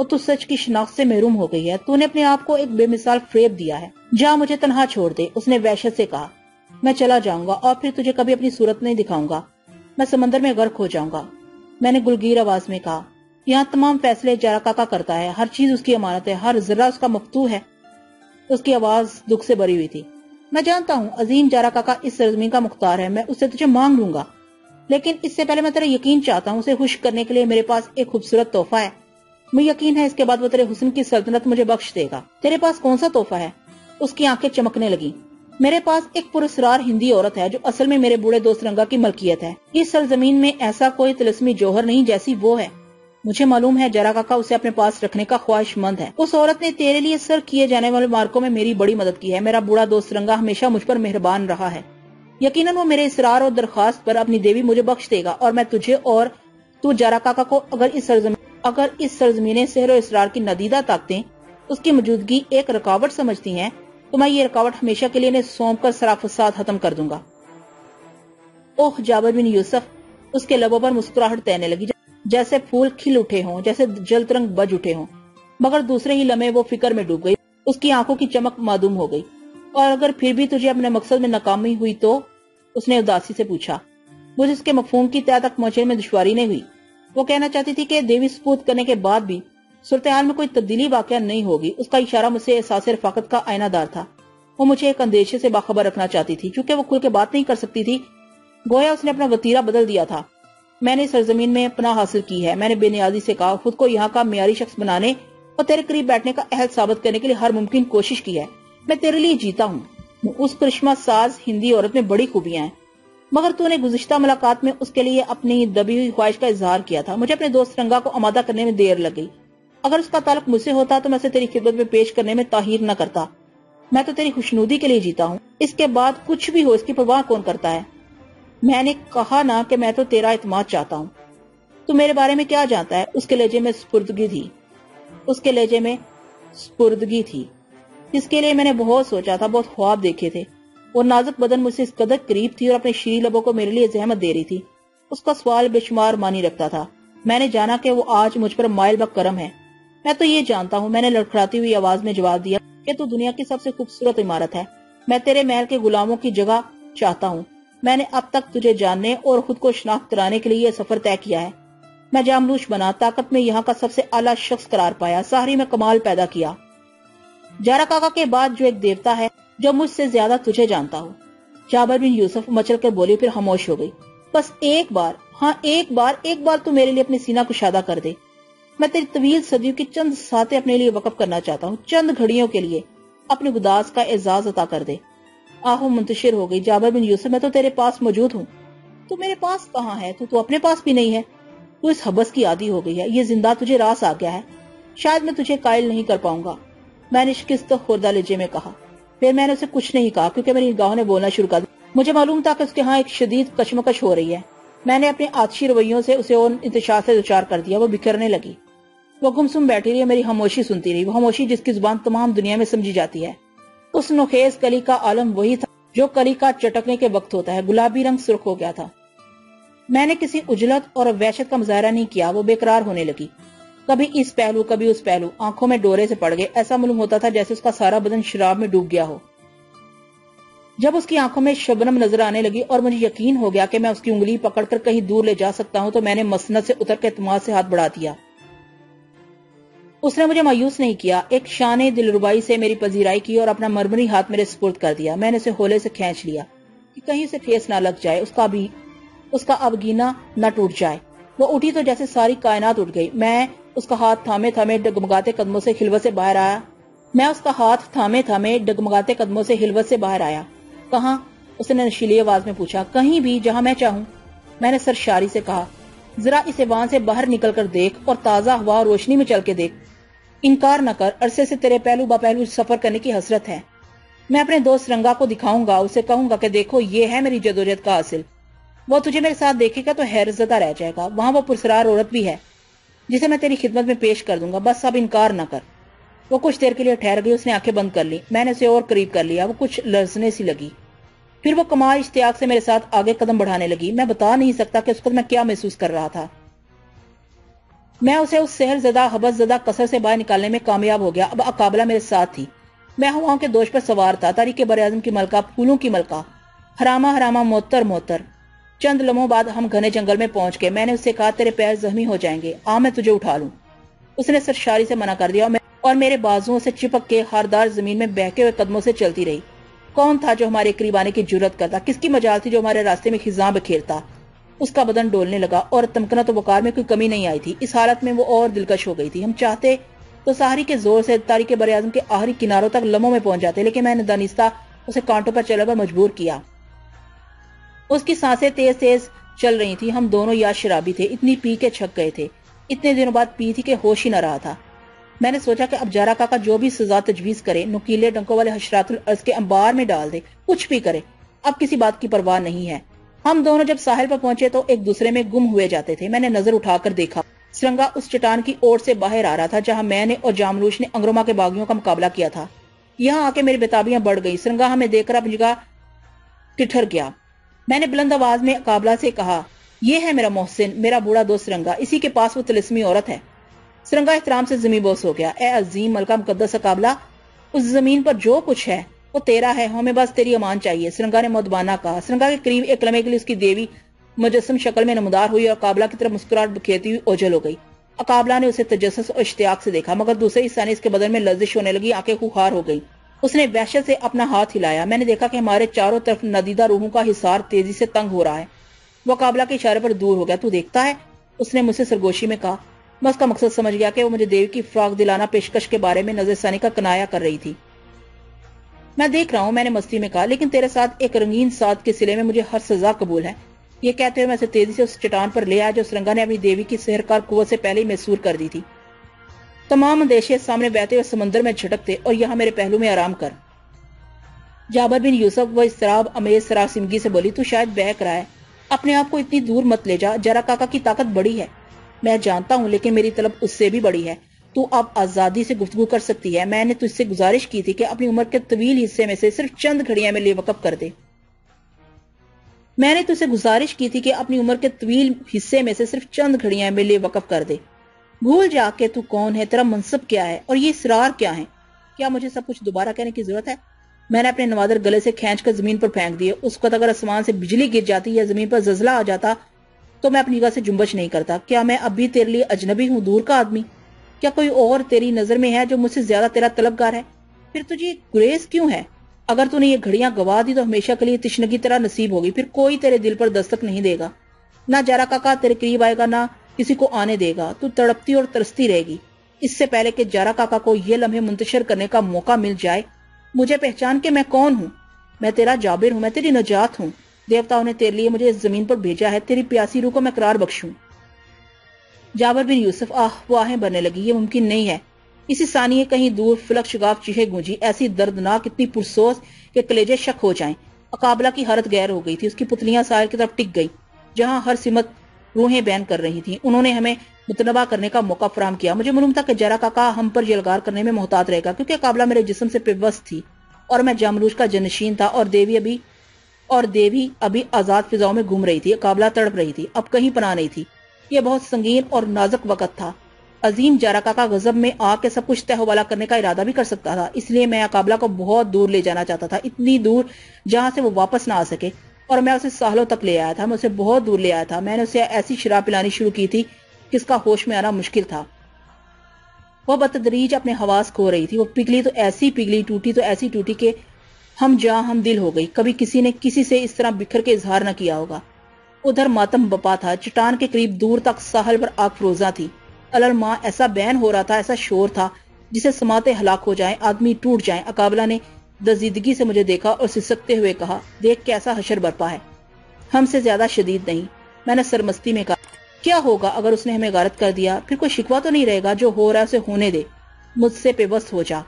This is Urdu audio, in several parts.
اور تو سچ کی شناخت سے محروم ہو گئی ہے. تو نے اپنے آپ کو ایک بے مثال فریب دیا ہے. جا مجھے تنہا چھوڑ دے. اس نے وحشت سے کہا. میں چلا جاؤں گا اور پھر تجھے کبھی اپنی صورت نہیں دکھاؤں گا. میں سمندر میں غرق ہو جاؤں گا. میں نے گلگیر آواز میں کہا. یہاں تمام فیصلے جارا کاکا کرتا ہے. ہر چیز اس کی امانت ہے. ہر ذرہ اس کا مفتوح ہے. اس کی آواز دکھ سے بھری ہوئی تھی. میں جانتا ہوں عظیم جارا کاکا اس سرزمین کا مختار ہے. میں اس سے تجھے مانگ لوں گا، لیکن اس سے پہلے میں تیرا یقین چاہتا ہوں. اسے خوش کرنے کے لیے میرے پاس ایک خوبصورت تحفہ ہے. مجھے یقین ہے اس کے بعد وہ تیرے حسن کی سلطنت مجھے بخش دے گا. تیرے پاس کون سا تحفہ ہے؟ اس کی آنکھیں چمکنے لگی. میرے پاس ایک پراسرار ہندی عورت ہے جو اصل میں میرے بوڑھے دوست رنگا کی ملکیت ہے. اس سرزمین میں ایسا کوئی طلسمی جوہر نہیں جیسی وہ ہے. مجھے معلوم ہے جارا کاکا اسے اپنے پاس رکھنے کا خواہش مند ہے. اس عورت نے تیرے لیے سر کیے جانے والے مارکوں میں میری بڑی مدد کی ہے. میرا بوڑھا دوست رنگا ہمیشہ مجھ پر مہربان رہا ہے. یقیناً وہ میرے اصرار اور درخواست پر اپنی دیوی مجھے بخش دے گا، اور میں تجھے اور تو جارا کاکا کو اگر اس سرزمین سحر و اسرار کی ندیدہ طاقتیں اس کی موجودگی ایک رکاوٹ سمجھتی ہیں تو میں یہ رکاوٹ ہمیشہ کے لیے انہیں سونپ کر سرافساد ختم کر دوں گا. اوہ جابر بن یوسف. اس کے لبوں پر مسکراہٹ تیرنے لگی، جیسے پھول کھل اٹھے ہوں، جیسے جل ترنگ بج اٹھے ہوں. مگر دوسرے ہی لمحے وہ فکر میں ڈوب گئی. اس کی آنکھوں کی چمک معدوم ہو گئی. اور اگر پھر بھی تجھے اپنے مقصد میں ناکامی ہوئی تو؟ اس نے اداسی سے پوچھا. مجھے اس کے مفہوم کی تہہ تک پہنچنے میں دشواری نہیں ہوئی. وہ کہنا چاہتی تھی کہ دیوی سپوت کرنے کے بعد بھی صورتحال میں کوئی تبدیلی واقعہ نہیں ہوگی. اس کا اشارہ مجھ سے احساس رفاقت کا آئینہ دار تھا. وہ مجھے ایک اندیشے سے باخبر رکھنا چاہتی تھی. چونکہ وہ کھل کے بات نہیں کر سکتی تھی، گویا اس نے اپنا وتیرہ بدل دیا تھا. میں نے سرزمین میں پناہ حاصل کی ہے. میں نے بے نیازی سے کہا. خود کو یہاں کا معیاری شخص بنانے اور تیرے قریب بیٹھنے کا اہل ثابت کرنے کے لیے ہر ممکن کوشش کی ہے. میں تیرے لیے جیتا ہوں. اس کرشمہ ساز ہندی عورت میں بڑی خوبیاں ہیں، مگر تو نے گزشتہ ملاقات میں اس کے لیے اپنی دبی ہوئی خواہش کا اظہار کیا تھا. مجھے اپنے دوست رنگا کو آمادہ کرنے میں دیر لگ گئی. اگر اس کا تعلق مجھ سے ہوتا تو میں اسے تیری خدمت میں پیش کرنے میں تاخیر نہ کرتا. میں تو تیری خوشنودی کے لیے جیتا ہوں. اس کے بعد کچھ بھی ہو اس کی پرواہ کون کرتا ہے؟ میں نے کہا نا کہ میں تو تیرا اعتماد چاہتا ہوں. تو میرے بارے میں کیا جانتا ہے؟ اس کے لہجے میں سپردگی تھی جس کے لیے میں نے بہت سوچا تھا، بہت خواب دیکھے تھے. وہ نازک بدن مجھ سے اس قدر قریب تھی اور اپنے شیریں لبوں کو میرے لیے زحمت دے رہی تھی. اس کا سوال بے شمار معنی رکھتا تھا. میں نے جانا کہ وہ آج مجھ پر مائل بکرم ہے. میں تو یہ جانتا ہوں، میں نے لڑکھڑاتی ہوئی آواز میں جواب دیا، کہ تو دنیا کی سب سے خوبصورت عمارت ہے. میں تیرے محل کے غلاموں کی جگہ چاہتا ہوں. میں نے اب تک تجھے جاننے اور خود کو شناخت کرانے کے لیے یہ سفر طے کیا ہے. میں جاملوش بنا، طاقت میں یہاں کا سب سے اعلیٰ شخص قرار پایا، سحری میں کمال پیدا کیا. جارا کاکا کے بعد جو ایک دیوتا ہے جو مجھ سے زیادہ تجھے جانتا ہو. جابر بن یوسف مچل کر بولی، پھر خاموش ہو گئی. بس ایک بار تو میرے لیے اپنی سینہ کشادہ کر دے. میں تیری طویل صدیوں کی چند ساتیں اپنے لیے وقف کرنا چاہتا ہوں. چند گھڑیوں کے لیے اپنی گداز کا اعزاز عطا کر دے. آہو منتشر ہو گئی. جابر بن یوسف، میں تو تیرے پاس موجود ہوں. تو میرے پاس کہاں ہے؟ تو اپنے پاس بھی نہیں ہے. تو اس حبس کی عادی ہو گئی ہے. یہ زندہ تجھے راس آ گیا ہے. شاید میں تجھے قائل نہیں کر پاؤں گا. میں نے شکست خوردہ لہجے میں کہا. پھر میں نے اسے کچھ نہیں کہا کیونکہ میری نگاہوں نے بولنا شروع کر دیا. مجھے معلوم تھا کہ اس کے ہاں ایک شدید کشمکش ہو رہی ہے. میں نے اپنے آتشی رویوں سے اسے اور انتشار سے دوچار کر دیا. وہ بکھرنے لگی. وہ گمسم بیٹھی رہی، میری خاموشی سنتی رہی. وہ خاموشی جس کی زبان تمام دنیا میں سمجھی جاتی ہے. اس نوخیز کلی کا عالم وہی تھا جو کلی کا چٹکنے کے وقت ہوتا ہے. گلابی رنگ سرخ ہو گیا تھا. میں نے کسی اجلت اور وحشت کا مظاہرہ نہیں کیا. وہ بے قرار ہونے لگی، کبھی اس پہلو کبھی اس پہلو. آنکھوں میں ڈورے سے پڑ گئے. ایسا معلوم ہوتا تھا جیسے اس کا سارا بدن شراب میں ڈوب گیا ہو. جب اس کی آنکھوں میں شبنم نظر آنے لگی اور مجھے یقین ہو گیا کہ میں اس کی انگلی پکڑ کر کہیں دور لے جا سکتا ہوں، تو میں نے مسند سے اتر کے اعتماد سے ہاتھ بڑھا دیا. اس نے مجھے مایوس نہیں کیا. ایک شان دلربائی سے میری پذیرائی کی اور اپنا مرمری ہاتھ میرے سپرد کر دیا. میں نے اسے ہولے سے کھینچ لیا کہ کہیں اسے ٹھیس نہ لگ جائے، اس کا ابگینہ نہ ٹوٹ جائے. وہ اٹھی تو جیسے ساری کائنات اٹھ گئی. میں اس کا ہاتھ تھامے تھامے ڈگمگاتے قدموں سے خلوت سے باہر آیا. کہاں؟ اس نے نشیلی آواز میں پوچھا. کہیں بھی، جہاں میں چاہوں. میں نے سرشاری سے کہا. ذرا اس ایوان سے باہر نکل کر دیکھ اور تازہ ہوا اور روشنی میں چل کے دیکھ. انکار نہ کر، عرصے سے تیرے پہلو با پہلو سفر کرنے کی حسرت ہے. میں اپنے دوست رنگا کو دکھاؤں گا، اسے کہوں گا کہ دیکھو یہ ہے میری جدوجہد کا حاصل. وہ تجھے میرے ساتھ دیکھے گا تو حیرت زدہ رہ جائے گا. وہاں وہ پرسرار عورت بھی ہے جسے میں تیری خدمت میں پیش کر دوں گا. بس اب انکار نہ کر. وہ کچھ دیر کے لیے ٹھہر گئی. اس نے آنکھیں بند کر لی. میں نے اسے اور قریب کر لیا. وہ کچھ لرزنے سی لگی. پھر وہ کمال اشتیاق سے میرے ساتھ آگے قدم بڑھانے لگی. میں بتا نہیں سکتا کہ اس وقت میں کیا محسوس کر رہا تھا. میں اسے اس سحر زدہ حبس زدہ قصر سے باہر نکالنے میں کامیاب ہو گیا۔ اب اقابلہ میرے ساتھ تھی، میں ہواؤں کے دوش پر سوار تھا، تاریخ براعظم کی ملکہ، پھولوں کی ملکہ، حرامہ حرامہ معطر معطر۔ چند لمحوں بعد ہم گھنے جنگل میں پہنچ گئے۔ میں نے اس سے کہا تیرے پیر زخمی ہو جائیں گے، آ میں تجھے اٹھا لوں۔ اس نے سرشاری سے منع کر دیا اور میرے بازوؤں سے چپک کے ہاردار زمین میں بہکے ہوئے قدموں سے چلتی رہی۔ کون تھا جو ہمارے قریب آنے کی جرت کرتا؟ کس کی مجال تھی جو ہمارے راستے میں خزاں بکھیرتا؟ اس کا بدن ڈولنے لگا اور تمکنت و وقار میں کوئی کمی نہیں آئی تھی۔ اس حالت میں وہ اور دلکش ہو گئی تھی۔ ہم چاہتے تو سحری کے زور سے تاریخ براعظم کے آخری کناروں تک لمحوں میں پہنچ جاتے، لیکن میں نے دانستہ اسے کانٹوں پر چلنے پر مجبور کیا۔ اس کی سانسیں تیز تیز چل رہی تھی۔ ہم دونوں یا شرابی تھے، اتنی پی کے چھک گئے تھے، اتنے دنوں بعد پی تھی کہ ہوش ہی نہ رہا تھا۔ میں نے سوچا کہ اب جارا کاکا جو بھی سزا تجویز کرے، نکیلے ڈنکوں والے حشرات الارض کے انبار میں ڈال دے، کچھ بھی کرے، اب کسی بات کی پرواہ نہیں ہے۔ ہم دونوں جب ساحل پر پہنچے تو ایک دوسرے میں گم ہوئے جاتے تھے۔ میں نے نظر اٹھا کر دیکھا، سرنگا اس چٹان کی اوٹ سے باہر آ رہا تھا جہاں میں نے اور جاملوش نے انگروما کے باغیوں کا مقابلہ کیا تھا۔ یہاں آ کے میری بےتابیاں بڑھ گئی۔ سرنگا ہمیں دیکھ کر اپنی جگہ ٹٹھر گیا۔ میں نے بلند آواز میں اقابلہ سے کہا، یہ ہے میرا محسن، میرا بوڑھا دوست سرنگا، اسی کے پاس وہ طلسمی عورت ہے۔ سرنگا احترام سے زمین بوس ہو گیا۔ اے عظیم ملکہ مقدس اقابلہ، اس زمین پر جو کچھ ہے وہ تیرا ہے، ہمیں بس تیری امان چاہیے، سرنگا نے مدبانہ کہا۔ سرنگا کے قریب ایک لمحے کے لیے اس کی دیوی مجسم شکل میں نمودار ہوئی اور اقابلہ کی طرف مسکراہٹ بکھیرتی ہوئی اوجھل ہو گئی۔ اقابلہ نے اسے تجسس اور اشتیاق سے دیکھا، مگر دوسرے ثانیے اس کے بدن میں لرزش ہونے لگی، آنکھیں خوخار ہو گئی۔ اس نے وحشت سے اپنا ہاتھ ہلایا۔ میں نے دیکھا کہ ہمارے چاروں طرف ندیدہ روحوں کا حصار تیزی سے تنگ ہو رہا ہے۔ وہ اقابلہ کے اشارے پر دور ہو گیا۔ تو دیکھتا ہے؟ اس نے مجھ سے سرگوشی میں کہا۔ میں اس کا مقصد سمجھ گیا کہ وہ مجھے دیوی کی فراق دلانہ پیشکش کے بارے میں نظر ثانی کا کنایا کر رہی تھی۔ میں دیکھ رہا ہوں، میں نے مستی میں کہا، لیکن تیرے ساتھ ایک رنگین ساتھ کے سلے میں مجھے ہر سزا قبول ہے۔ یہ کہتے ہوئے میں اسے تیزی سے اس چٹان پر لے آیا جو سرنگا نے اپنی دیوی کی سحرکار قوت سے پہلے ہی محصور کر دی تھی۔ تمام اندیشے سامنے بہتے ہوئے سمندر میں جھٹکتے اور یہاں میرے پہلو میں آرام کر۔ جابر بن یوسف وہ اضطراب امیز سراسیمگی سے بولی، تو شاید بہک رہا ہے، اپنے آپ کو اتنی دور مت لے جا، جارا کاکا کی طاقت بڑی ہے۔ میں جانتا ہوں، لیکن میری طلب اس سے بھی بڑی ہے۔ تو اب آزادی سے گفتگو کر سکتی ہے۔ میں نے تجھ سے گزارش کی تھی کہ اپنی عمر کے طویل حصے میں سے صرف چند گھڑیاں میں لیے وقف کر دے۔ میں نے تجھ سے گزارش کی تھی کہ اپنی عمر کے طویل حصے میں سے صرف چند گھڑیاں میں لیے وقف کر دے۔ بھول جا کہ تو کون ہے، تیرا منصب کیا ہے اور یہ اسرار کیا ہے۔ کیا مجھے سب کچھ دوبارہ کہنے کی ضرورت ہے؟ میں نے اپنے نوادر گلے سے کھینچ کر زمین پر پھینک دیے۔ اس وقت اگر آسمان سے بجلی گر جاتی یا زمین پر زلزلہ آ جاتا تو میں اپنی جگہ سے جنبش نہیں کرتا۔ کیا میں اب بھی تیرے لیے اجنبی ہوں، دور کا آدمی؟ کیا کوئی اور تیری نظر میں ہے جو مجھ سے زیادہ تیرا طلبگار ہے؟ پھر تجھے گریز کیوں ہے؟ اگر تو نے یہ گھڑیاں گوا دی تو ہمیشہ کے لیے تشنگی تیرا نصیب ہوگی، پھر کوئی تیرے دل پر دستک نہیں دے گا، نہ جارا کاکا تیرے قریب آئے گا، نہ کسی کو آنے دے گا۔ تو تڑپتی اور ترستی رہے گی۔ اس سے پہلے کہ جارا کاکا کو یہ لمحے منتشر کرنے کا موقع مل جائے، مجھے پہچان کہ میں کون ہوں۔ میں تیرا جابر ہوں، میں تیری نجات ہوں۔ دیوتاؤں نے تیرے لیے مجھے اس زمین پر بھیجا ہے، تیری پیاسی روح کو میں قرار بخشوں۔ جابر بن یوسف وہ آہیں بھرنے لگی۔ یہ ممکن نہیں ہے۔ اسی ثانیے کہیں دور فلک شگاف چیخیں گونجی، ایسی دردناک، اتنی پرسوز کہ کلیجے شک ہو جائیں۔ اقابلہ کی حالت غیر ہو گئی تھی۔ اس کی پتلیاں ساحل کی طرف ٹک گئی جہاں ہر سمت روحیں بین کر رہی تھیں۔ انہوں نے ہمیں متنبع کرنے کا موقع فراہم کیا۔ مجھے معلوم تھا کہ جارا کاکا ہم پر یلغار کرنے میں محتاط رہے گا، کیونکہ اقابلہ میرے جسم سے پیوست تھی اور میں جاملوش کا جنشین تھا، اور دیوی ابھی آزاد فضاؤں میں گھوم رہی تھی۔ اقابلہ تڑپ رہی تھی، اب کہیں پناہ نہیں تھی۔ یہ بہت سنگین اور نازک وقت تھا۔ عظیم جارا کاکا غضب میں آ کے سب کچھ تہوالہ کرنے کا ارادہ بھی کر سکتا تھا، اس لیے میں اقابلہ کو بہت دور لے جانا چاہتا تھا، اتنی دور جہاں سے وہ واپس نہ آ سکے، اور میں اسے ساحلوں تک لے آیا تھا۔ میں اسے بہت دور لے آیا تھا۔ میں نے اسے ایسی شراب پلانی شروع کی تھی کہ اس کا ہوش میں آنا مشکل تھا۔ وہ بتدریج اپنے حواس کھو رہی تھی۔ وہ پگھلی تو ایسی پگھلی، ٹوٹی تو ایسی ٹوٹی کہ ہم جاں ہم دل ہو گئی۔ کبھی کسی نے کسی سے اس طرح بکھر کے اظہار نہ کیا ہوگا۔ ادھر ماتم بپا تھا، چٹان کے قریب دور تک ساحل پر آگ فروزاں تھی۔ الالماں ایسا بین ہو رہا تھا، ایسا شور تھا جسے سماتے ہلاک ہو جائیں، آدمی ٹوٹ جائیں۔ اقابلہ نے دزیدگی سے مجھے دیکھا اور سسکتے ہوئے کہا، دیکھ کیسا حشر برپا ہے، ہم سے زیادہ شدید نہیں۔ میں نے سرمستی میں کہا، کیا ہوگا اگر اس نے ہمیں غارت کر دیا؟ پھر کوئی شکوہ تو نہیں رہے گا؟ جو ہو رہا ہے اسے ہونے دے، مجھ سے پیوست ہو جا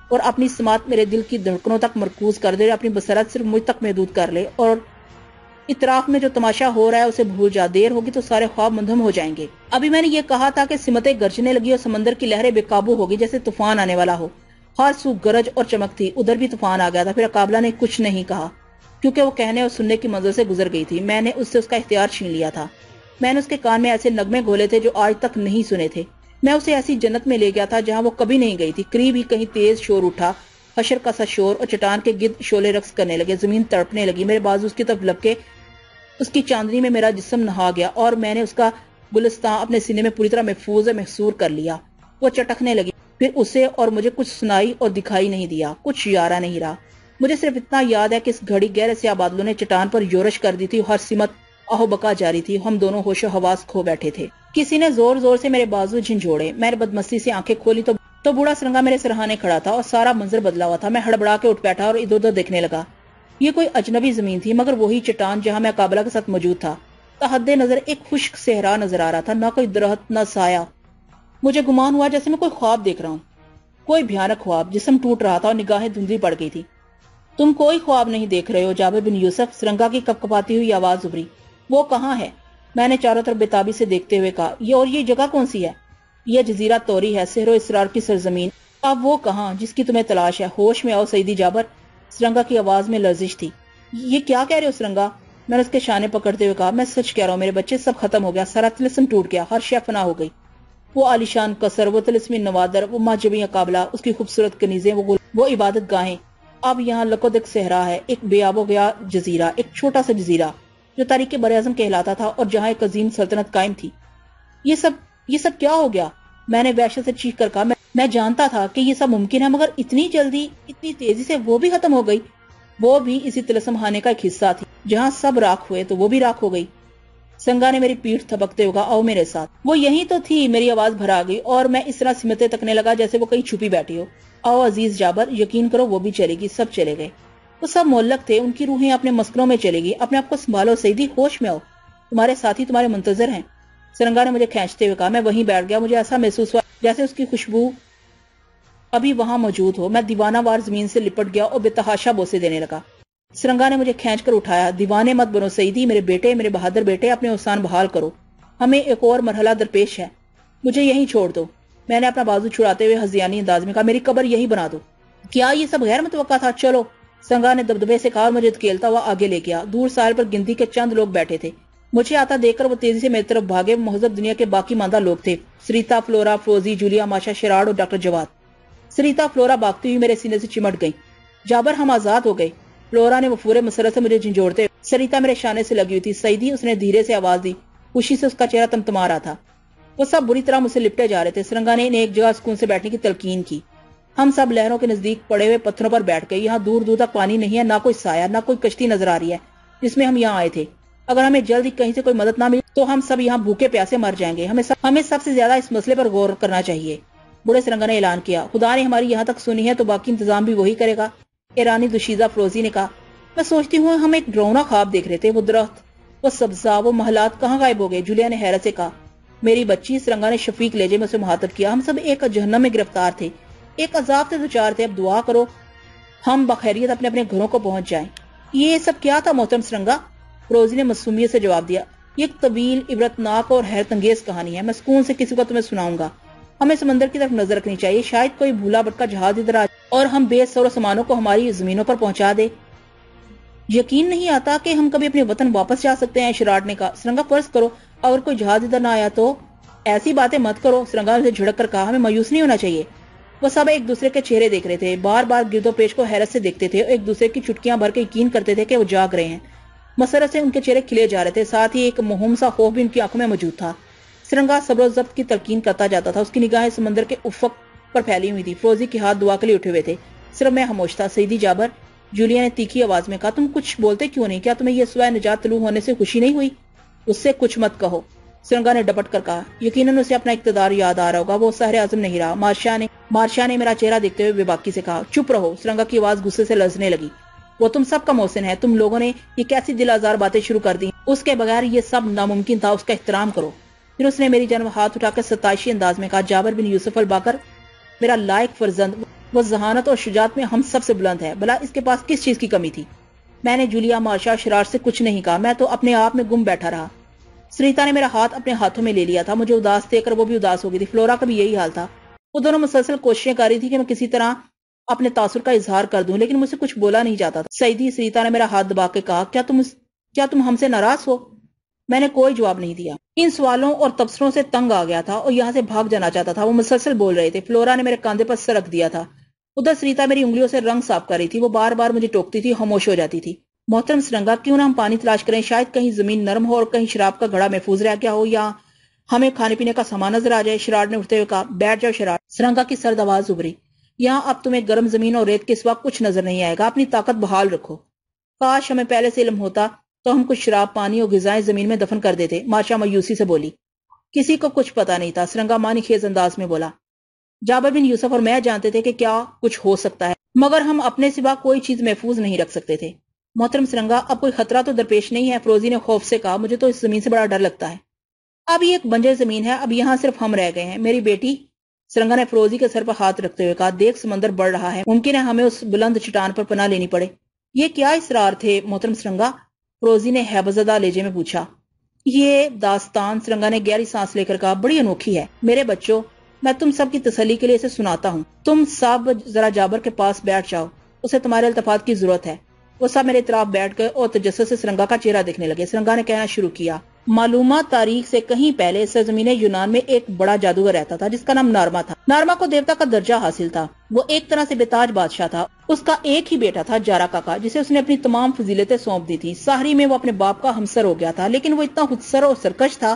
اور اپنی سماعت میرے دل کی دھڑکنوں تک مرکوز کر دے، اپنی بصیرت صرف مجھ تک محدود کر لے، اور اطراف میں جو تماشا ہو رہا ہے اسے بھول جا۔ دیر ہوگی تو سارے خواب مندھم ہو جائیں گے۔ ابھی میں نے یہ کہا تھا کہ سمتیں گرجنے لگی اور سمندر کی لہریں بے قابو ہوگی جیسے طوفان آنے والا ہو۔ ہر سو گرج اور چمک تھی، ادھر بھی طوفان آ گیا تھا۔ پھر اقابلہ نے کچھ نہیں کہا کیونکہ وہ کہنے اور سننے کی منزل سے گزر گئی تھی۔ میں نے اس سے اس کا اختیار چھین لیا تھا۔ میں نے اس کے کان میں ایسے نغمے گھولے تھے جو آج تک نہیں سنے تھے. میں اسے ایسی جنت میں لے گیا تھا جہاں وہ کبھی نہیں گئی تھی. قریب ہی کہیں تیز شور اٹھا، حشر کا سا شور، اور چٹان کے گرد شعلے رقص کرنے لگے. زمین تڑپنے لگی. میرے بازو اس کی طرف لپکے. اس کی چاندنی میں میرا جسم نہا گیا اور میں نے اس کا گلستان اپنے سینے میں پوری طرح محفوظ و محصور کر لیا. وہ چٹکنے لگی. پھر اسے اور مجھے کچھ سنائی اور دکھائی نہیں دیا. کچھ یارہ نہیں رہا. مجھے صرف اتنا یاد ہے کہ اس گھڑی گہرے سیاہ بادلوں نے چٹان پر یورش کر دی تھی. ہر سمت آہو بکا جاری تھی. ہم دونوں ہوش و حواس کھو بیٹھے تھے. کسی نے زور زور سے میرے بازو جھنجھوڑے. میں نے بدمستی سے آنکھیں کھولی تو بوڑھا سرنگا میرے سرہانے کھڑا تھا اور سارا منظر بدلا ہوا تھا. میں ہڑبڑا کے اٹھ بیٹھا اور ادھر ادھر دیکھنے لگا. یہ کوئی اجنبی زمین تھی، مگر وہی چٹان جہاں میں قابلہ کے ساتھ موجود تھا. تحد نظر ایک خشک صحرا نظر آ رہا تھا. نہ کوئی درخت، نہ سایہ. مجھے گمان ہوا جیسے میں کوئی خواب دیکھ رہا ہوں، کوئی بھیانک خواب. جسم ٹوٹ رہا تھا اور نگاہیں دھندلی پڑ گئی تھی. تم کوئی خواب نہیں دیکھ رہے ہو جابر بن یوسف، سرنگا کی کپکپاتی ہوئی آواز ابھری. وہ کہاں ہے؟ میں نے چاروں طرف بےتابی سے دیکھتے ہوئے کہا. یہ جگہ کون سی ہے؟ یہ جزیرہ توری ہے، سحر و اسرار کی سرزمین. اب وہ کہاں جس کی تمہیں تلاش ہے؟ ہوش میں آؤ سیدی جابر. سرنگا کی آواز میں لرزش تھی. یہ کیا کہہ رہے ہو سرنگا؟ میں نے اس کے شانے پکڑتے ہوئے کہا. میں سچ کہہ رہا ہوں میرے بچے، سب ختم ہو گیا. سارا طلسم ٹوٹ گیا. ہر شے فنا ہو گئی. وہ عالیشان قصر، وہ طلسمی نوادر، وہ مہجبی قابلہ، اس کی خوبصورت کنیزیں، وہ عبادت گاہیں. اب یہاں لکودک صحرا ہے، ایک بے آب و گیا جزیرہ، ایک چھوٹا سا جزیرہ جو تاریخ براعظم کہلاتا تھا اور جہاں ایک عظیم سلطنت قائم تھی. یہ سب کیا ہو گیا؟ میں نے وحشت سے چیخ کر کہا. میں جانتا تھا کہ یہ سب ممکن ہے، مگر اتنی جلدی، اتنی تیزی سے وہ بھی ختم ہو گئی. وہ بھی اسی طلسم خانے کا ایک حصہ تھی. جہاں سب راکھ ہوئے تو وہ بھی راکھ ہو گئی. سنگا نے میری پیٹھ تھپکتے ہوگا. آؤ میرے ساتھ. وہ یہی تو تھی. میری آواز بھرا گئی اور میں اس طرح سمتے تکنے لگا جیسے وہ کہیں چھپی بیٹھی ہو. آؤ عزیز جابر، یقین کرو وہ بھی چلے گی. سب چلے گئے. وہ سب معلق تھے. ان کی روحیں اپنے مسکنوں میں چلے گی. اپنے آپ کو سنبھالو سیدی، ہوش میں آؤ. تمہارے ساتھی تمہارے منتظر ہیں. سرنگا نے مجھے کھینچتے ہوئے کہا. میں وہیں بیٹھ گیا. مجھے ایسا محسوس ہوا جیسے اس کی خوشبو ابھی وہاں موجود ہو. میں دیوانہ وار زمین سے لپٹ گیا اور بے تحاشا بوسے دینے لگا. سرنگا نے مجھے کھینچ کر اٹھایا. دیوانے مت بنو سیدی، میرے بیٹے، میرے بہادر بیٹے، اپنے اوسان بحال کرو. ہمیں ایک اور مرحلہ درپیش ہے. مجھے یہیں چھوڑ دو. میں نے اپنا بازو چھڑاتے ہوئے ہذیانی انداز میں کہا. میری قبر یہیں بنا دو. کیا یہ سب غیر متوقع تھا؟ چلو. سرنگا نے دبدبے سے کہا اور مجھے دھکیلتا ہوا آگے لے گیا. دور ساحل پر گنتی کے چند لوگ بیٹھے تھے. مجھے آتا دیکھ کر وہ تیزی سے میری طرف بھاگے. مہذب دنیا کے باقی ماندہ لوگ تھے. سریتا، فلورا، فروزی، جولیا، ماشا، شراڑ اور ڈاکٹر جواد. سریتا فلورا بھاگتی ہوئی میرے سینے سے چمٹ گئی. جابر، ہم آزاد ہو گئے. فلورا نے وفورے مسرت سے مجھے جھنجھوڑتے. سریتا میرے شانے سے لگی ہوئی تھی. سیدی، اس نے دھیرے سے آواز دی. خوشی سے اس کا چہرہ تمتما رہا تھا. وہ سب بری طرح مجھ سے لپٹے جا رہے تھے. سرنگا نے انہیں ایک جگہ سکون سے بیٹھنے کی تلقین کی. ہم سب لہروں کے نزدیک پڑے ہوئے پتھروں پر بیٹھ گئے. یہاں دور دور تک پانی نہیں ہے، نہ کوئی سایہ، نہ کوئی کشتی نظر آ رہی ہے جس میں ہم یہاں آئے تھے. اگر ہمیں جلدی کہیں سے کوئی مدد نہ ملی تو ہم سب یہاں بھوکے پیاسے مر جائیں گے. ہمیں سب سے زیادہ اس مسئلے پر غور کرنا چاہیے. بوڑھے سرنگا نے اعلان کیا. خدا نے ہماری یہاں تک سنی ہے تو باقی انتظام بھی وہی کرے گا. ایرانی دوشیزہ فروزی نے کہا. میں سوچتی ہوں ہم ایک ڈراؤنا خواب دیکھ رہے تھے. وہ درخت، وہ سبزہ، وہ محلات کہاں غائب ہو گئے؟ جولیا نے حیرت سے کہا. میری بچی، سرنگا نے شفیق لہجے میں اسے مخاطب کیا، ہم سب ایک جہنم میں گرفتار تھے، ایک عذاب سے دوچار تھے. اب دعا کرو ہم بخیریت اپنے اپنے گھروں کو پہنچ جائیں. یہ سب کیا تھا محترم سرنگا؟ فروزی نے معصومیت سے جواب دیا. یہ ایک طویل، عبرتناک اور حیرت انگیز کہانی ہے. میں سکون سے کسی کو تمہیں سناؤں گا. ہمیں سمندر کی طرف نظر رکھنی چاہیے. شاید کوئی بھولا بھٹکا جہاز ادھر آ اور ہم بے سر و سامانوں کو ہماری زمینوں پر پہنچا دے. یقین نہیں آتا کہ ہم کبھی اپنے وطن واپس جا سکتے ہیں. شراٹ نے کہا. سرنگا، فرض کرو اگر کوئی جہاز ادھر نہ آیا تو؟ ایسی باتیں مت کرو. سرنگا نے جھڑک کر کہا. ہمیں مایوس نہیں ہونا چاہیے. وہ سب ایک دوسرے کے چہرے دیکھ رہے تھے. بار بار گرد و پیش کو حیرت سے دیکھتے تھے. ایک دوسرے کی چٹکیاں بھر کے یقین کرتے تھے کہ وہ جاگ رہے ہیں. مسرت سے ان کے چہرے کھلے جا رہے تھے. ساتھ ہی ایک مہم سا خوف بھی ان کی آنکھوں میں موجود تھا. سرنگا صبر و ضبط کی تلقین کرتا جاتا تھا. اس کی نگاہیں سمندر کے افق پر پھیلی ہوئی تھی. فروزی کے ہاتھ دعا کے لیے اٹھے ہوئے تھے. صرف میں خاموش تھا. سیدی جابر، جولیا نے تیکھی آواز میں کہا. تم کچھ بولتے کیوں نہیں؟ کیا تمہیں یہ سوائے نجات طلوع ہونے سے خوشی نہیں ہوئی؟ اس سے کچھ مت کہو. سرنگا نے ڈپٹ کر کہا. یقیناً اسے اپنا اقتدار یاد آ رہا ہوگا. وہ سحر اعظم نہیں رہا. مارشا نے میرا چہرہ دیکھتے ہوئے بے باکی سے کہا. چپ رہو. سرنگا کی آواز غصے سے لرزنے لگی. وہ تم سب کا محسن ہے. تم لوگوں نے یہ کیسی دل آزار باتیں شروع کر دی. اس کے بغیر یہ سب ناممکن تھا. اس کا احترام کرو. پھر اس نے میری جانب ہاتھ اٹھا کر ستائشی انداز میں کہا. جابر بن یوسف الباقر، میرا لائق فرزند، وہ ذہانت اور شجاعت میں ہم سب سے بلند ہے. بھلا اس کے پاس کس چیز کی کمی تھی؟ میں نے جولیا، مارشا، شرار سے کچھ نہیں کہا. میں تو اپنے آپ میں گم بیٹھا رہا. سریتا نے میرا ہاتھ اپنے ہاتھوں میں لے لیا تھا. مجھے اداس دیکھ کر وہ بھی اداس ہو گئی تھی. فلورا کا بھی یہی حال تھا. وہ دونوں مسلسل کوششیں کر رہی تھی کہ میں کسی طرح اپنے تاثر کا اظہار کر دوں، لیکن مجھ سے کچھ بولا نہیں جاتا تھا. سیدی، سریتا نے میرا ہاتھ دبا کے کہا. کیا تم ہم سے ناراض ہو؟ میں نے کوئی جواب نہیں دیا۔ ان سوالوں اور تبصروں سے تنگ آ گیا تھا اور یہاں سے بھاگ جانا چاہتا تھا۔ وہ مسلسل بول رہے تھے۔ فلورا نے میرے کاندھے پر سر رکھ دیا تھا۔ ادھر سریتا میری انگلیوں سے رنگ صاف کر رہی تھی۔ وہ بار بار مجھے ٹوکتی تھی، خاموش ہو جاتی تھی۔ محترم سرنگا، کیوں نہ ہم پانی تلاش کریں؟ شاید کہیں زمین نرم ہو اور کہیں شراب کا گھڑا محفوظ رہ گیا ہو، یا ہمیں کھانے پینے کا سامان نظر آ جائے۔ شراٹ نے اٹھتے ہوئے کہا۔ بیٹھ جاؤ شراٹ۔ سرنگا کی سرد آواز ابھری۔ یہاں اب تمہیں گرم زمین اور ریت کے سوا کچھ نظر نہیں آئے گا۔ اپنی طاقت بحال رکھو۔ کاش ہمیں پہلے سے علم ہوتا تو ہم کچھ شراب، پانی اور غذائیں زمین میں دفن کر دیتے، ماشا مایوسی سے بولی۔ کسی کو کچھ پتا نہیں تھا، سرنگا معنی خیز انداز میں بولا۔ جابر بن یوسف اور میں جانتے تھے کہ کیا کچھ ہو سکتا ہے، مگر ہم اپنے سوا کوئی چیز محفوظ نہیں رکھ سکتے تھے۔ محترم سرنگا، اب کوئی خطرہ تو درپیش نہیں ہے؟ فروزی نے خوف سے کہا۔ مجھے تو اس زمین سے بڑا ڈر لگتا ہے۔ اب یہ ایک بنجر زمین ہے، اب یہاں صرف ہم رہ گئے ہیں۔ میری بیٹی، سرنگا نے فروزی کے سر پر ہاتھ رکھتے ہوئے کہا، دیکھ سمندر بڑھ رہا ہے، ممکن ہے ہمیں اس بلند چٹان پر پناہ لینی پڑے۔ یہ کیا اسرار تھے محترم سرنگا؟ فروزی نے ہیبت زدہ لہجے میں پوچھا۔ یہ داستان، سرنگا نے گہری سانس لے کر کہا، بڑی انوکھی ہے۔ میرے بچوں، میں تم سب کی تسلی کے لیے اسے سناتا ہوں۔ تم سب ذرا جابر کے پاس بیٹھ جاؤ، اسے تمہارے التفات کی ضرورت ہے۔ وہ سب میرے اطراف بیٹھ گئے اور تجسس سے سرنگا کا چہرہ دیکھنے لگے۔ سرنگا نے کہنا شروع کیا، معلومات تاریخ سے کہیں پہلے سرزمین یونان میں ایک بڑا جادوگر رہتا تھا جس کا نام نارما تھا۔ نارما کو دیوتا کا درجہ حاصل تھا۔ وہ ایک طرح سے بےتاج بادشاہ تھا۔ اس کا ایک ہی بیٹا تھا، جارا کاکا، جسے اس نے اپنی تمام فضیلتیں سونپ دی تھی۔ ساحری میں وہ اپنے باپ کا ہمسر ہو گیا تھا، لیکن وہ اتنا خودسر اور سرکش تھا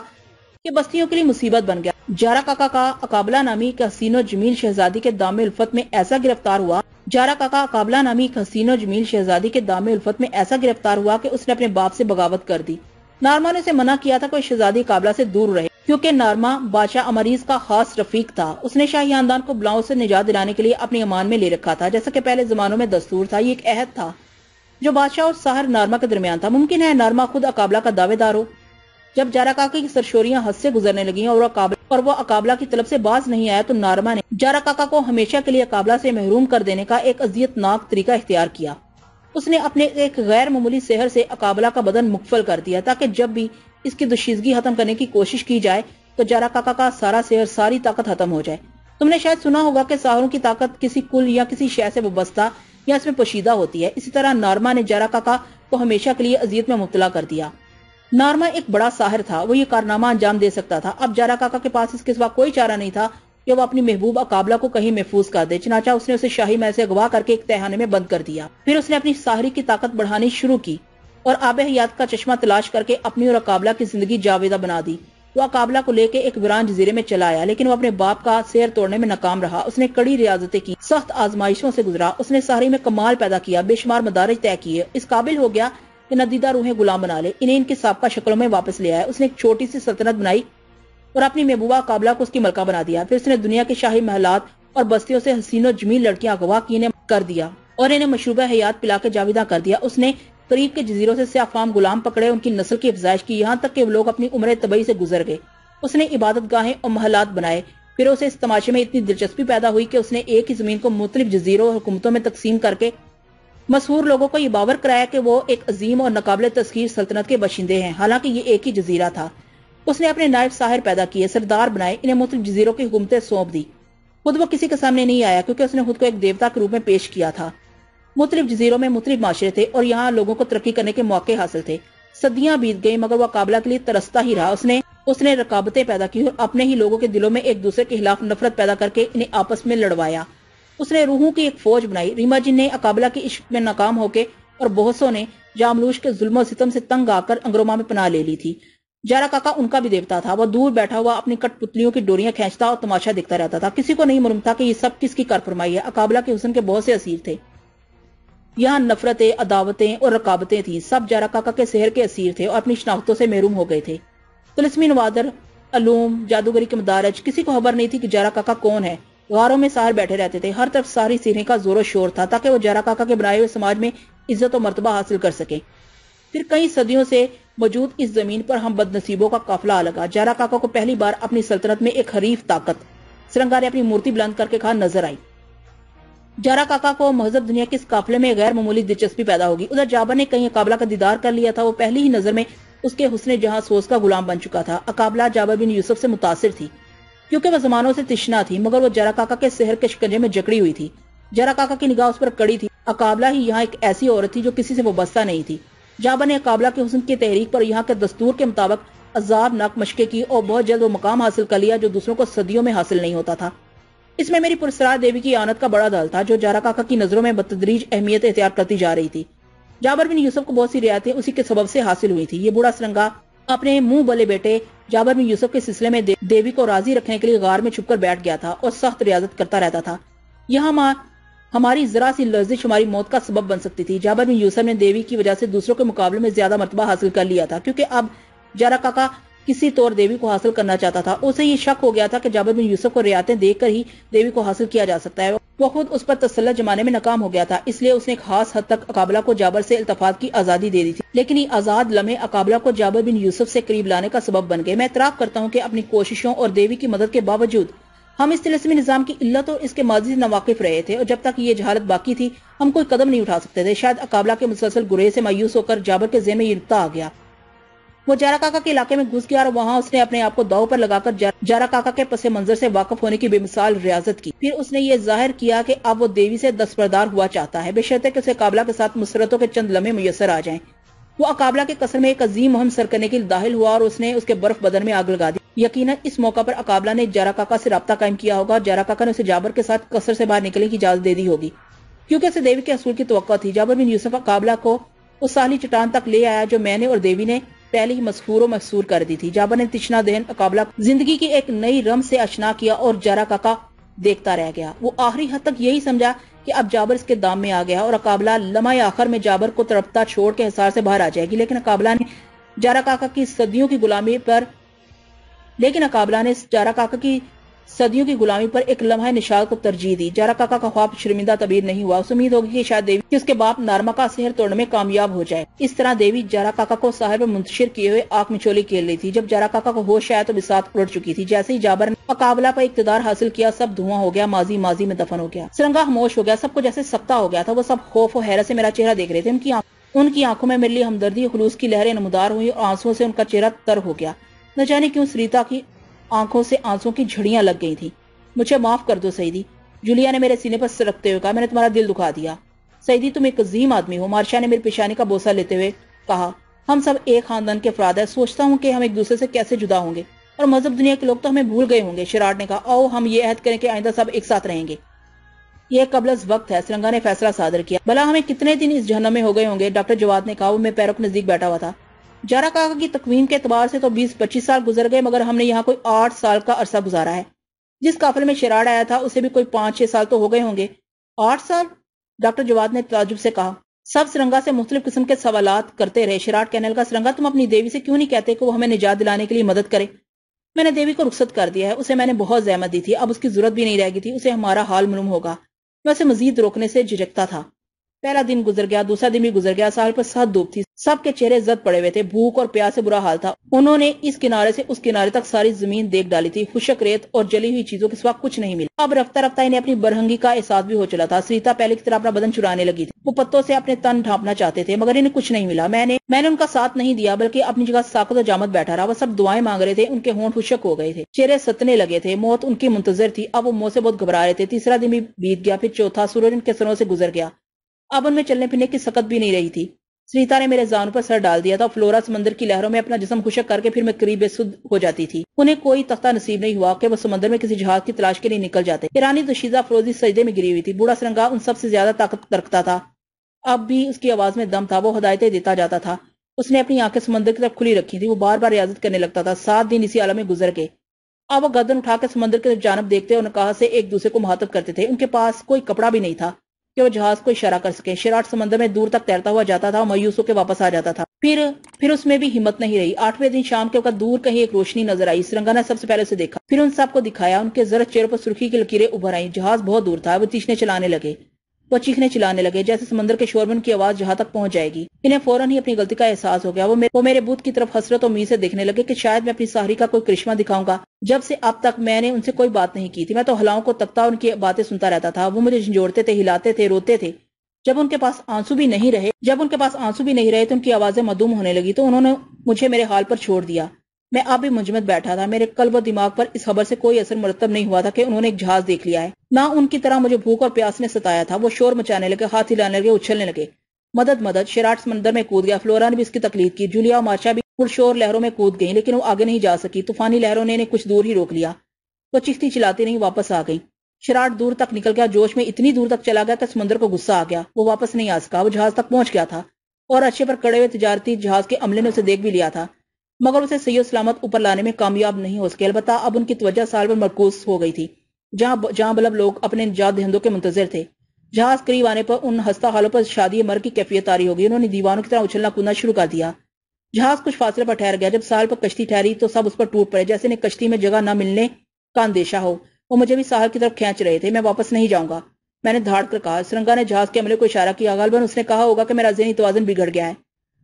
کہ بستیوں کے لیے مصیبت بن گیا۔ جارا کاکا کا اقابلہ نامی ایک حسین و جمیل شہزادی کے دام الفت میں ایسا گرفتار ہوا کہ اس نے اپنے باپ سے بغاوت کر دی۔ نارما نے اسے منع کیا تھا کہ وہ شہزادی اقابلہ سے دور رہے، کیونکہ نارما بادشاہ امریز کا خاص رفیق تھا۔ اس نے شاہی خاندان کو بلاؤں سے نجات دلانے کے لیے اپنی امان میں لے رکھا تھا، جیسا کہ پہلے زمانوں میں دستور تھا۔ یہ ایک عہد تھا جو بادشاہ اور ساحر نارما کے درمیان تھا۔ ممکن ہے نارما خود اقابلہ کا دعوے دار ہو۔ جب جارا کاکا کی سرشوریاں حد سے گزرنے لگیں اور وہ اقابلہ کی طلب سے باز نہیں آیا، تو نارما نے جارا کاکا کو ہمیشہ کے لیے اقابلہ سے محروم کر دینے کا ایک اذیت ناک طریقہ اختیار کیا۔ اس نے اپنے ایک غیر معمولی سحر سے اقابلہ کا بدن مقفل کر دیا، تاکہ جب بھی اس کی دوشیزگی ختم کرنے کی کوشش کی جائے تو جارا کاکا کا سارا سحر، ساری طاقت ختم ہو جائے۔ تم نے شاید سنا ہوگا کہ ساحروں کی طاقت کسی کل یا کسی شے سے وابستہ یا اس میں پوشیدہ ہوتی ہے۔ اسی طرح نارما نے جارا کاکا کو ہمیشہ کے لیے اذیت میں مبتلا کر دیا۔ نارما ایک بڑا ساحر تھا، وہ یہ کارنامہ انجام دے سکتا تھا۔ اب جارا کاکا کے پاس اس کے سوا کوئی چارہ نہیں تھا کہ وہ اپنی محبوب اقابلہ کو کہیں محفوظ کر دے۔ چنانچہ اس نے اسے شاہی محل سے اغوا کر کے ایک تہخانے میں بند کر دیا۔ پھر اس نے اپنی ساحری کی طاقت بڑھانی شروع کی اور آب حیات کا چشمہ تلاش کر کے اپنی اور اقابلہ کی زندگی جاویدہ بنا دی۔ وہ اقابلہ کو لے کے ایک ویران جزیرے میں چلا آیا، لیکن وہ اپنے باپ کا سحر توڑنے میں ناکام رہا۔ اس نے کڑی ریاضتیں کی، سخت آزمائشوں سے گزرا۔ اس نے ساحری میں کمال پیدا کیا، بے شمار مدارج طے کیے، اس قابل ہو گیا کہ ندیدہ روحیں غلام بنا لے، انہیں ان کی سابقہ شکلوں میں واپس لے آیا۔ اس نے ایک چھوٹی سی سلطنت بنائی اور اپنی محبوبہ اقابلہ کو اس کی ملکہ بنا دیا۔ پھر اس نے دنیا کے شاہی محلات اور بستیوں سے حسین و جمیل لڑکیاں اغوا کی کر دیا اور انہیں مشروبہ حیات پلا کے جاویدہ کر دیا۔ اس نے قریب کے جزیروں سے سیاہ فام غلام پکڑے، ان کی نسل کی افزائش کی، یہاں تک کہ وہ لوگ اپنی عمر طبعی سے گزر گئے۔ اس نے عبادت گاہیں اور محلات بنائے۔ پھر اسے اس تماشے میں اتنی دلچسپی پیدا ہوئی کہ اس نے ایک ہی زمین کو مختلف جزیروں اور حکومتوں میں تقسیم کر کے مشہور لوگوں کو یہ باور کرایا کہ وہ ایک عظیم اور ناقابل تسخیر سلطنت کے باشندے ہیں، حالانکہ یہ ایک ہی جزیرہ تھا۔ اس نے اپنے نائب ساحر پیدا کیے، سردار بنائے، انہیں مختلف جزیروں کی حکومتیں سونپ دی۔ خود وہ کسی کے سامنے نہیں آیا، کیونکہ اس نے خود کو ایک دیوتا کے روپ میں پیش کیا تھا۔ مختلف جزیروں میں مختلف معاشرے تھے اور یہاں لوگوں کو ترقی کرنے کے مواقع حاصل تھے۔ صدیاں بیت گئی مگر وہ اقابلہ کے لیے ترستا ہی رہا۔ اس نے رقابتیں پیدا کی اور اپنے ہی لوگوں کے دلوں میں ایک دوسرے کے خلاف نفرت پیدا کر کے انہیں آپس میں لڑوایا۔ اس نے روحوں کی ایک فوج بنائی۔ ریما جن نے اقابلہ کے عشق میں ناکام ہو کے اور بہت سو نے جاملوش کے ظلم و ستم سے تنگ آ کر انگروما میں پناہ لے لی تھی۔ جارا کاکا ان کا بھی دیوتا تھا۔ وہ دور بیٹھا ہوا اپنی کٹ پتلیوں کی ڈوریاں کھینچتا اور تماشا دیکھتا رہتا تھا۔ کسی کو نہیں معلوم تھا کہ یہ سب کس کی کار فرمائی ہے۔ اقابلہ کے حسن کے بہت سے اسیر تھے۔ یہاں نفرتیں، عداوتیں اور رقابتیں تھیں۔ سب جارا کاکا کے سحر کے اسیر تھے اور اپنی شناختوں سے محروم ہو گئے تھے۔ طلسمی نوادر، علوم، جادوگری کے مدارج، کسی کو خبر نہیں تھی کہ جارا کاکا کون ہے۔ غاروں میں ساحر بیٹھے رہتے تھے، ہر طرف ساری سینے کا زور و شور تھا تاکہ وہ جارا کاکا کے بنائے ہوئے سماج میں عزت و مرتبہ حاصل کر سکیں۔ پھر کئی صدیوں سے موجود اس زمین پر ہم بد نصیبوں کا قافلہ آ لگا۔ جارا کاکا کو پہلی بار اپنی سلطنت میں ایک حریف طاقت، سرنگا نے اپنی مورتی بلند کر کے کہا، نظر آئی۔ جارا کاکا کو مہذب دنیا کے اس قافلے میں غیر معمولی دلچسپی پیدا ہوگی۔ ادھر جابر نے کہیں اقابلہ کا دیدار کر لیا تھا۔ وہ پہلی ہی نظر میں اس کے حسن جہاں سوز کا غلام بن چکا تھا۔ اقابلہ جابر بن یوسف سے متاثر تھی کیونکہ وہ زمانوں سے تشنا تھی، مگر وہ جارا کاکا کے سحر کے شکنجے میں جکڑی ہوئی تھی۔ جارا کاکا کی نگاہ اس پر کڑی تھی۔ اقابلہ ہی یہاں ایک ایسی عورت تھی جو کسی سے وابستہ نہیں تھی۔ جابر نے قابلہ کے حسن کی تحریک پر یہاں کے دستور کے مطابق عذاب ناک مشقیں کی اور بہت جلد وہ مقام حاصل کر لیا جو دوسروں کو صدیوں میں حاصل نہیں ہوتا تھا۔ اس میں میری پرسرار دیوی کی آنت کا بڑا دل تھا جو جارا کاکا کی نظروں میں بتدریج اہمیت اختیار کرتی جا رہی تھی۔ جابر بن یوسف کو بہت سی رعایتیں اسی کے سبب سے حاصل ہوئی تھی۔ یہ بوڑھا سرنگا اپنے منہ بلے بیٹے جابر بن یوسف کے سلسلے میں دیوی کو راضی رکھنے کے لیے غار میں چھپ کر بیٹھ گیا تھا اور سخت ریاضت کرتا رہتا تھا۔ یہاں ہماری ذرا سی لرزش ہماری موت کا سبب بن سکتی تھی۔ جابر بن یوسف نے دیوی کی وجہ سے دوسروں کے مقابلے میں زیادہ مرتبہ حاصل کر لیا تھا، کیونکہ اب جارا کاکا کسی طور دیوی کو حاصل کرنا چاہتا تھا۔ اسے یہ شک ہو گیا تھا کہ جابر بن یوسف کو رعایتیں دے کر ہی دیوی کو حاصل کیا جا سکتا ہے۔ وہ خود اس پر تسلط جمانے میں ناکام ہو گیا تھا، اس لیے اس نے ایک خاص حد تک اقابلہ کو جابر سے التفات کی آزادی دے دی تھی، لیکن یہ آزاد لمحے اقابلہ کو جابر بن یوسف سے قریب لانے کا سبب بن گئے۔ میں اعتراف کرتا ہوں کہ اپنی کوششوں اور دیوی کی مدد کے باوجود ہم اس طلسمی نظام کی علت اور اس کے ماضی سے ناواقف رہے تھے، اور جب تک یہ جہالت باقی تھی ہم کوئی قدم نہیں اٹھا سکتے تھے۔ شاید اقابلہ کے مسلسل گریز سے مایوس ہو کر جابر کے ذہن میں یہ نکتہ آ گیا۔ وہ جارا کاکا کے علاقے میں گھس گیا اور وہاں اس نے اپنے آپ کو داؤ پر لگا کر جارا کاکا کے پس منظر سے واقف ہونے کی بے مثال ریاضت کی۔ پھر اس نے یہ ظاہر کیا کہ اب وہ دیوی سے دستبردار ہوا چاہتا ہے، بشرطے کہ اسے اقابلہ کے ساتھ مسرتوں کے چند لمحے میسر آ جائیں۔ وہ اقابلہ کے قصر میں ایک عظیم مہم سر کرنے کے لیے داخل ہوا اور اس نے اس کے برف بدن میں آگ لگا دی۔ یقیناً اس موقع پر اقابلہ نے جارا کاکا سے رابطہ قائم کیا ہوگا اور جارا کاکا نے اسے جابر کے ساتھ قصر سے باہر نکلنے کی اجازت دے دی ہوگی، کیونکہ اسے دیوی کے حصول کی توقع تھی۔ جابر بن یوسف اقابلہ کو اس ساحلی چٹان تک لے آیا جو میں نے اور دیوی نے پہلے ہی مسحور و محصور کر دی تھی۔ جابر نے تشنا دہن اقابلہ زندگی کی ایک نئی رمز سے اشنا کیا اور جارا کاکا دیکھتا رہ گیا۔ وہ آخری حد تک یہی سمجھا کہ اب جابر اس کے دام میں آ گیا اور اقابلہ لمحہ آخر میں جابر کو تڑپتا چھوڑ کے حصار سے باہر آ جائے گی، لیکن اقابلہ نے جارا کاکا کی صدیوں کی غلامی پر ایک لمحہ نشاط کو ترجیح دی۔ جارا کاکا کا خواب شرمندہ تعبیر نہیں ہوا۔ اس امید ہوگی کہ شاید دیوی کہ اس کے باپ نارما کا سحر توڑنے میں کامیاب ہو جائے۔ اس طرح دیوی جارا کاکا کو ساحل پر منتشر کیے ہوئے آنکھ مچولی کھیل رہی تھی۔ جب جارا کاکا کو ہوش آیا تو بساط الٹ چکی تھی۔ جیسے ہی جابر نے اقابلہ پر اقتدار حاصل کیا سب دھواں ہو گیا، ماضی میں دفن ہو گیا۔ سرنگا خاموش ہو گیا، سب کو جیسے سکتا ہو گیا تھا۔ وہ سب خوف و حیرت سے میرا چہرہ دیکھ رہے تھے۔ ان کی آنکھوں میں میرے لیے ہمدردی اور خلوص کی لہریں نمودار ہوئی اور آنسوؤں سے ان کا چہرہ تر ہو گیا۔ نہ جانے کیوں سریتا کی آنکھوں سے آنسوؤں کی جھڑیاں لگ گئی تھیں۔ مجھے معاف کر دو سعیدی، جولیا نے میرے سینے پر سر رکھتے ہوئے کہا، میں نے تمہارا دل دکھا دیا۔ سعیدی تم ایک عظیم آدمی ہو، مارشا نے میری پیشانی کا بوسہ لیتے ہوئے کہا۔ ہم سب ایک خاندان کے افراد ہیں، سوچتا ہوں کہ ہم ایک دوسرے سے کیسے جدا ہوں گے، اور مذہب دنیا کے لوگ تو ہمیں بھول گئے ہوں گے۔ شراٹ نے کہا، آؤ ہم یہ عہد کریں کہ آئندہ سب ایک ساتھ رہیں گے۔ یہ قبل از وقت ہے، سرنگا نے فیصلہ صادر کیا۔ بھلا ہمیں کتنے دن اس جہنم میں ہو گئے ہوں گے؟ ڈاکٹر جواد نے کہا۔ وہ میرے پیروں کے نزدیک بیٹھا ہوا تھا۔ جارا کاکا کی تقویم کے اعتبار سے تو 20-25 سال گزر گئے، مگر ہم نے یہاں کوئی 8 سال کا عرصہ گزارا ہے۔ جس قافلے میں شراڑ آیا تھا اسے بھی کوئی 5-6 سال تو ہو گئے ہوں گے۔ 8 سال؟ ڈاکٹر جواد نے تعجب سے کہا۔ سب سرنگا سے مختلف قسم کے سوالات کرتے رہے۔ شراٹ کہنے لگا، سرنگا تم اپنی دیوی سے کیوں نہیں کہتے کہ وہ ہمیں نجات دلانے کے لیے مدد کرے؟ میں نے دیوی کو رخصت کر دیا ہے، اسے میں نے بہت زحمت دی تھی، اب اس کی ضرورت بھی نہیں رہ گئی تھی، اسے ہمارا حال معلوم ہوگا۔ میں اسے مزید روکنے سے جھجکتا تھا۔ پہلا دن گزر گیا، دوسرا دن بھی گزر گیا، ساحل پر سخت دھوپ تھی، سب کے چہرے زد پڑے ہوئے تھے، بھوک اور پیاس سے برا حال تھا۔ انہوں نے اس کنارے سے اس کنارے تک ساری زمین دیکھ ڈالی تھی، خشک ریت اور جلی ہوئی چیزوں کے سوا کچھ نہیں ملا۔ اب رفتہ رفتہ انہیں اپنی برہنگی کا احساس بھی ہو چلا تھا۔ سریتا پہلے کی طرح اپنا بدن چرانے لگی تھی، وہ پتوں سے اپنے تن ڈھانپنا چاہتے تھے، مگر انہیں کچھ نہیں ملا۔ میں نے ان کا ساتھ نہیں دیا، بلکہ اپنی جگہ ساکت و جامت بیٹھا رہا۔ وہ سب دعائیں مانگ رہے تھے، ان کے ہونٹ خشک ہو گئے تھے، چہرے ستنے لگے تھے، موت ان کی منتظر تھی۔ اب وہ موت سے بہت گھبرا رہے تھے۔ تیسرا دن بھی بیت گیا، پھر چوتھا، سورج ان کے سروں سے گزر گیا، اب ان میں چلنے پھرنے کی سکت بھی نہیں رہی تھی۔ سریتا نے میرے زانوں پر سر ڈال دیا تھا، فلورا سمندر کی لہروں میں اپنا جسم خشک کر کے پھر میں قریب سد ہو جاتی تھی۔ انہیں کوئی تختہ نصیب نہیں ہوا کہ وہ سمندر میں کسی جہاز کی تلاش کے لیے نکل جاتے۔ ایرانی دوشیزہ فروزی سجدے میں گری ہوئی تھی۔ بوڑھا سرنگا ان سب سے زیادہ طاقت رکھتا تھا، اب بھی اس کی آواز میں دم تھا، وہ ہدایتیں دیتا جاتا تھا۔ اس نے اپنی آنکھیں سمندر کی طرف کھلی رکھی تھی، وہ بار بار ریاضت کرنے لگتا تھا۔ 7 دن اسی عالم میں گزر گئے۔ اب وہ گردن اٹھا کے سمندر کی جانب دیکھتے اور نکاح سے ایک دوسرے کو مخاطب کرتے تھے۔ ان کے پاس کوئی کپڑا بھی نہیں تھا کہ وہ جہاز کو اشارہ کر سکیں۔ شراٹ سمندر میں دور تک تیرتا ہوا جاتا تھا اور مایوس ہو کے واپس آ جاتا تھا۔ پھر اس میں بھی ہمت نہیں رہی۔ 8ویں دن شام کے وقت دور کہیں ایک روشنی نظر آئی۔ سرنگا نے سب سے پہلے اسے دیکھا، پھر ان سب کو دکھایا۔ ان کے زرد چہروں پر سرخی کی لکیریں ابھر آئیں۔ جہاز بہت دور تھا، وہ چیخنے چلانے لگے جیسے سمندر کے شوربن کی آواز جہاں تک پہنچ جائے گی۔ انہیں فوراً ہی اپنی غلطی کا احساس ہو گیا۔ وہ میرے بت کی طرف حسرت و امید سے دیکھنے لگے کہ شاید میں اپنی ساحری کا کوئی کرشمہ دکھاؤں گا۔ جب سے اب تک میں نے ان سے کوئی بات نہیں کی تھی، میں تو ہلاؤں کو تکتا اور ان کی باتیں سنتا رہتا تھا۔ وہ مجھے جھنجھوڑتے تھے، ہلاتے تھے، روتے تھے۔ جب ان کے پاس آنسو بھی نہیں رہے تو ان کی آوازیں معدوم ہونے لگی، تو انہوں نے مجھے میرے حال پر چھوڑ دیا۔ میں اب بھی منجمد بیٹھا تھا۔ میرے قلب و دماغ پر اس خبر سے کوئی اثر مرتب نہیں ہوا تھا کہ انہوں نے ایک جہاز دیکھ لیا ہے۔ نہ ان کی طرح مجھے بھوک اور پیاس نے ستایا تھا۔ وہ شور مچانے لگے، ہاتھ ہلانے لگے، اچھلنے لگے۔ مدد مدد! شراٹ سمندر میں کود گیا۔ فلورا نے بھی اس کی تقلید کی۔ جولیا اور مارشا بھی پرشور لہروں میں کود گئیں، لیکن وہ آگے نہیں جا سکی۔ طوفانی لہروں نے انہیں کچھ دور ہی روک لیا۔ وہ چیختی چلاتی نہیں واپس آ گئی۔ شراٹ دور تک نکل گیا، جوش میں اتنی دور تک چلا گیا کہ سمندر کو غصہ آ گیا۔ وہ واپس نہیں آ سکا۔ وہ جہاز تک پہنچ گیا تھا اور عرصے پر کڑے ہوئے تجارتی جہاز کے عملے نے اسے دیکھ بھی لیا تھا، مگر اسے صحیح و سلامت اوپر لانے میں کامیاب نہیں ہو سکے۔ البتہ اب ان کی توجہ سال پر مرکوز ہو گئی تھی، جہاں بلب لوگ اپنے نجات دہندوں کے منتظر تھے۔ جہاز قریب آنے پر ان ہستہ حالوں پر شادی مر کی کیفیت طاری ہو گئی۔ انہوں نے دیوانوں کی طرح اچھلنا کودنا شروع کر دیا۔ جہاز کچھ فاصلے پر ٹھہر گیا۔ جب ساحل پر کشتی ٹھہری تو سب اس پر ٹوٹ پڑے، جیسے انہیں کشتی میں جگہ نہ ملنے کا اندیشہ ہو۔ وہ مجھے بھی ساحل کی طرف کھینچ رہے تھے۔ میں واپس نہیں جاؤں گا، میں نے دھاڑ کر کہا۔ سرنگا نے جہاز کے عملے کو اشارہ کیا۔ غالباً اس نے کہا ہوگا کہ میرا ذہنی توازن بگڑ گیا ہے،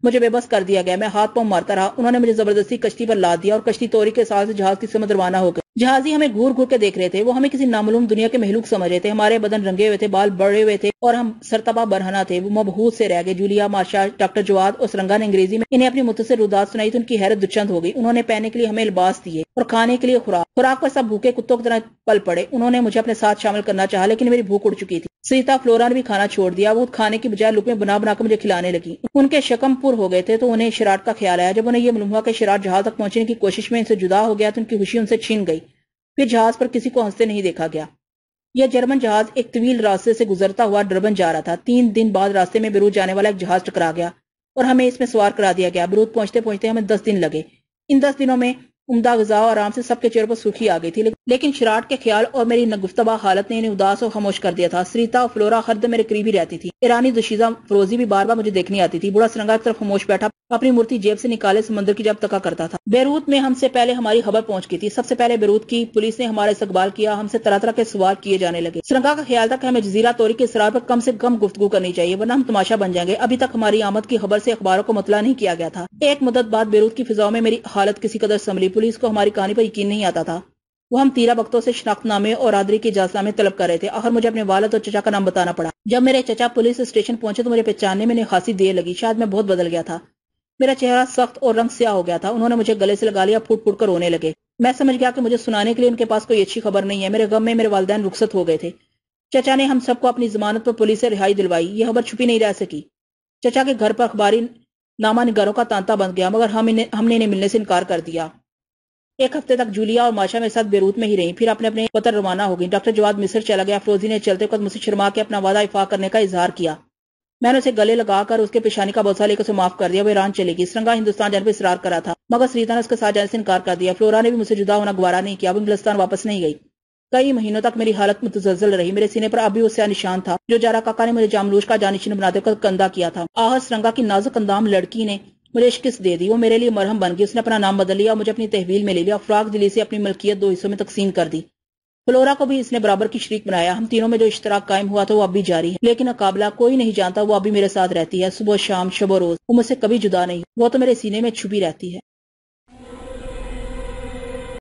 مجھے بے بس کر دیا گیا۔ میں ہاتھ پاؤں مارتا رہا۔ انہوں نے مجھے زبردستی کشتی پر لاد دیا اور کشتی توری کے ساتھ سے جہاز کی سمت روانہ ہو گئی۔ جہازی ہمیں گھور گھور کے دیکھ رہے تھے۔ وہ ہمیں کسی نامعلوم دنیا کے مخلوق سمجھ رہے تھے۔ ہمارے بدن رنگے ہوئے تھے، بال بڑے ہوئے تھے اور ہم سرتبا برہنہ تھے۔ وہ مبہوت سے رہ گئے۔ جولیا، مارشا، ڈاکٹر جواد اور سرنگا نے انگریزی میں انہیں اپنی متصل رودات سنائی تو ان کی حیرت دوچند ہو گئی۔ انہوں نے پہننے کے لیے ہمیں لباس دیے اور کھانے کے لیے خوراک پر سب بھوکے کتوں کی طرح پل پڑے۔ انہوں نے مجھے اپنے ساتھ شامل کرنا چاہا، لیکن میری بھوک اڑ چکی تھی۔ سیتا فلورا نے بھی کھانا چھوڑ دیا۔ وہ کھانے کی بجائے لقمے بنا بنا کر مجھے کھلانے لگی۔ ان کے شکم پر ہو گئے تھے تو انہیں شراٹ کا خیال آیا۔ جب انہیں یہ معلوم ہوا کہ شراٹ جہاز تک پہنچنے کی کوشش میں ان سے جدا ہو گیا تو ان کی خوشی ان سے چھین گئی۔ پھر جہاز پر کسی کو ہنستے نہیں دیکھا گیا۔ یہ جرمن جہاز ایک طویل راستے سے گزرتا ہوا ڈربن جا رہا تھا۔ 3 دن بعد راستے میں بیروت جانے والا ایک جہاز ٹکرا گیا اور ہمیں اس میں سوار کرا دیا گیا۔ بیروت پہنچتے پہنچتے ہمیں 10 دن لگے۔ ان 10 دنوں میں عمدہ غذا اور آرام سے سب کے چہروں پر سرخی آ گئی تھی، لیکن شراٹ کے خیال اور میری گفتگو حالت نے انہیں اداس اور خاموش کر دیا تھا۔ سریتا اور فلورا ہر دم میرے قریب ہی رہتی تھی۔ ایرانی دوشیزہ فروزی بھی بار بار مجھے دیکھنے آتی تھی۔ بوڑھا سرنگا کی طرف خاموش بیٹھا اپنی مورتی جیب سے نکالے سمندر کی جب تکا کرتا تھا۔ بیروت میں ہم سے پہلے ہماری خبر پہنچ گئی تھی۔ سب سے پہلے بیروت کی پولیس نے ہمارا استقبال کیا۔ ہم سے طرح طرح کے سوال کیے جانے لگے۔ سرنگا کا خیال تھا کہ ہمیں جزیرہ توری کے اسرار پر کم سے کم گفتگو کرنی چاہیے، ورنہ ہم تماشا بن جائیں گے۔ ابھی تک ہماری آمد کی خبر سے اخباروں کو مطلع نہیں کیا گیا تھا۔ ایک مدت بعد بیروت کی فضاؤں میں میری حالت کسی قدر سنبھلی۔ پولیس کو ہماری کہانی پر یقین نہیں آتا تھا۔ وہ ہم تیرہ وقتوں سے شناخت نامے اور آدری کے اجازت نامے طلب کر رہے تھے۔ آخر مجھے اپنے والد اور چچا کا نام بتانا پڑا۔ جب میرے چچا پولیس اسٹیشن پہنچے تو مجھے پہچاننے میں انہیں خاصی دیر لگی۔ شاید میں بہت بدل گیا تھا۔ میرا چہرہ سخت اور رنگ سیاہ ہو گیا تھا۔ انہوں نے مجھے گلے سے لگا لیا، پھوٹ پھوٹ کر رونے لگے۔ میں سمجھ گیا کہ مجھے سنانے کے لیے ان کے پاس کوئی اچھی خبر نہیں ہے۔ میرے غم میں میرے والدین رخصت ہو گئے تھے۔ چچا نے ہم سب کو اپنی ضمانت پر پولیس سے رہائی دلوائی۔ یہ خبر چھپی نہیں رہ سکی۔ چچا کے گھر پر اخباری نامہ نگاروں کا تانتا بن گیا، مگر ہم نے انہیں ملنے سے انکار کر دیا۔ ایک ہفتے تک جولیا اور ماشا میرے ساتھ بیروت میں ہی رہیں، پھر اپنے اپنے وطن روانہ ہو گئی۔ ڈاکٹر جواد مصر چلا گیا۔ فروزی نے چلتے وقت مجھ سے شرما کے اپنا وعدہ وفا کرنے کا اظہار کیا۔ میں نے اسے گلے لگا کر اس کے پیشانی کا بوسہ لے کر اسے معاف کر دیا۔ وہ ایران چلے گی۔ سرنگا ہندوستان جانے پر اصرار کر رہا تھا، مگر سریتا نے اس کے ساتھ جانے سے انکار کر دیا۔ فلورا نے بھی مجھ سے جدا ہونا گوارا نہیں کیا۔ وہ انگلستان واپس نہیں گئی۔ کئی مہینوں تک میری حالت متزلزل رہی۔ میرے سینے پر اب بھی وہ سیاہ نشان تھا جو جارا کاکا نے مجھے جاملوش کا جانشین بناتے وقت گندا کیا تھا۔ آہت سرنگا کی نازک اندام لڑکی نے مجھے شکست دے دی۔ وہ میرے لیے مرہم بن گئی۔ اس نے اپنا نام بدل لیا اور مجھے اپنی تحویل میں لے لیا۔ فراغ دلی سے اپنی ملکیت 2 حصوں میں تقسیم کر دی۔ فلورا کو بھی اس نے برابر کی شریک بنایا۔ ہم تینوں میں جو اشتراک قائم ہوا تھا وہ اب بھی جاری ہے، لیکن مقابلہ کوئی نہیں جانتا وہ اب بھی میرے ساتھ رہتی ہے، صبح و شام، شب و روز۔ وہ مجھ سے کبھی جدا نہیں، وہ تو میرے سینے میں چھپی رہتی ہے۔